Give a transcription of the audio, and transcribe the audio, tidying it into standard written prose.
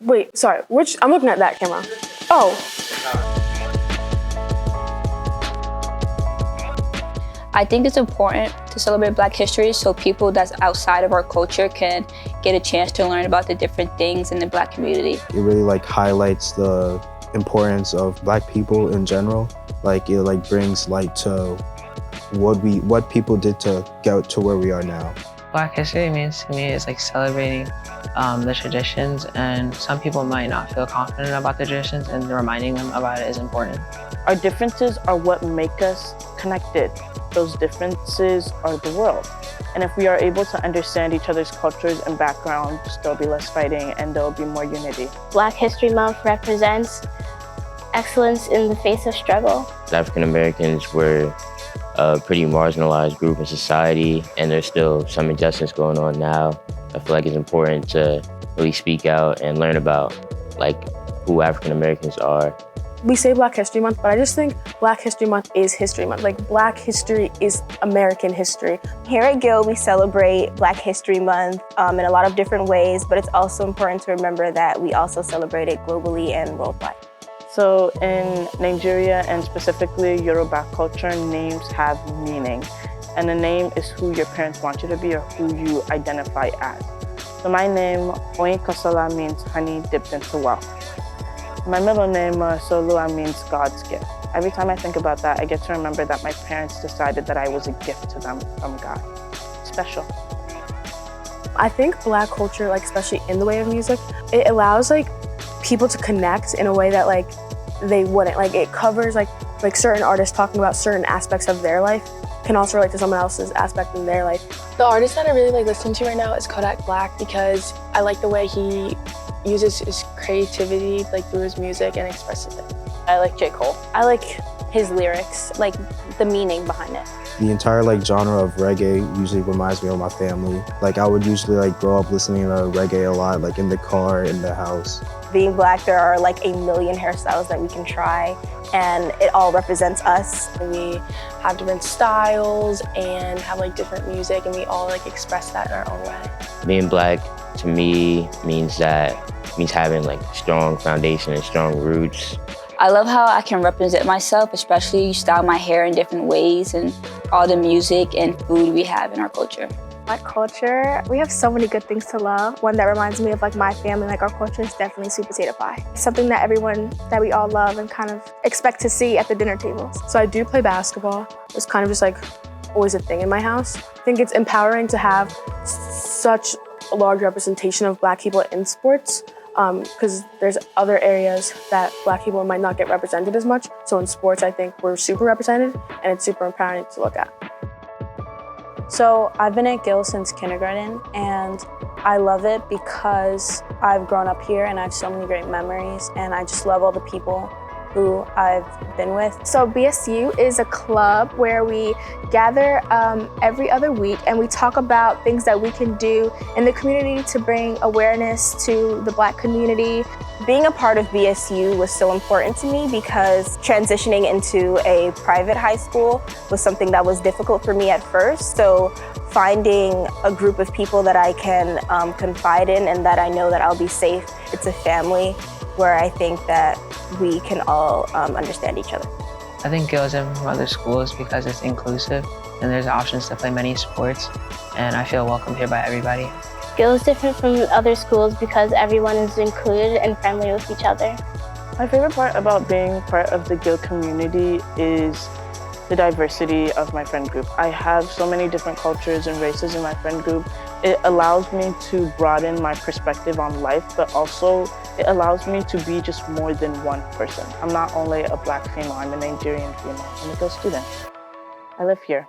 Wait, sorry, I'm looking at that camera. Oh. I think it's important to celebrate Black history so people that's outside of our culture can get a chance to learn about the different things in the Black community. It really highlights the importance of Black people in general. It brings light to what people did to get to where we are now. Black history means to me is celebrating the traditions, and some people might not feel confident about the traditions, and reminding them about it is important. Our differences are what make us connected. Those differences are the world. And if we are able to understand each other's cultures and backgrounds, there'll be less fighting and there'll be more unity. Black History Month represents excellence in the face of struggle. African Americans were a pretty marginalized group in society, and there's still some injustice going on now. I feel like it's important to really speak out and learn about who African Americans are. We say Black History Month, but I just think Black History Month is History Month. Black history is American history. Here at Gill, we celebrate Black History Month in a lot of different ways, but it's also important to remember that we also celebrate it globally and worldwide. So in Nigeria, and specifically Yoruba culture, names have meaning. And a name is who your parents want you to be or who you identify as. So my name, Oyin Kosola, means honey dipped into wealth. My middle name, Solua, means God's gift. Every time I think about that, I get to remember that my parents decided that I was a gift to them from God. Special. I think Black culture, especially in the way of music, it allows people to connect in a way that they wouldn't. It covers certain artists talking about certain aspects of their life can also relate to someone else's aspect in their life. The artist that I really listening to right now is Kodak Black, because I like the way he uses his creativity through his music and expresses it. I like J. Cole. I like his lyrics, the meaning behind it. The entire genre of reggae usually reminds me of my family. I would usually grow up listening to reggae a lot, in the car, in the house. Being Black, there are a million hairstyles that we can try, and it all represents us. We have different styles and have different music, and we all express that in our own way. Being Black to me means having strong foundation and strong roots. I love how I can represent myself, especially style my hair in different ways and all the music and food we have in our culture. Black culture, we have so many good things to love. One that reminds me of my family, our culture is definitely sweet potato pie. It's something that we all love and kind of expect to see at the dinner tables. So I do play basketball. It's kind of just always a thing in my house. I think it's empowering to have such a large representation of Black people in sports, because there's other areas that Black people might not get represented as much. So in sports, I think we're super represented, and it's super empowering to look at. So I've been at Gill since kindergarten, and I love it because I've grown up here and I have so many great memories, and I just love all the people who I've been with. So BSU is a club where we gather every other week, and we talk about things that we can do in the community to bring awareness to the Black community. Being a part of BSU was so important to me because transitioning into a private high school was something that was difficult for me at first. So finding a group of people that I can confide in and that I know that I'll be safe, it's a family where I think that we can all understand each other. I think Gill is different from other schools because it's inclusive and there's options to play many sports, and I feel welcomed here by everybody. Gill is different from other schools because everyone is included and friendly with each other. My favorite part about being part of the Gill community is the diversity of my friend group. I have so many different cultures and races in my friend group. It allows me to broaden my perspective on life, but also it allows me to be just more than one person. I'm not only a Black female, I'm a Nigerian female. I'm a Gill student. I live here.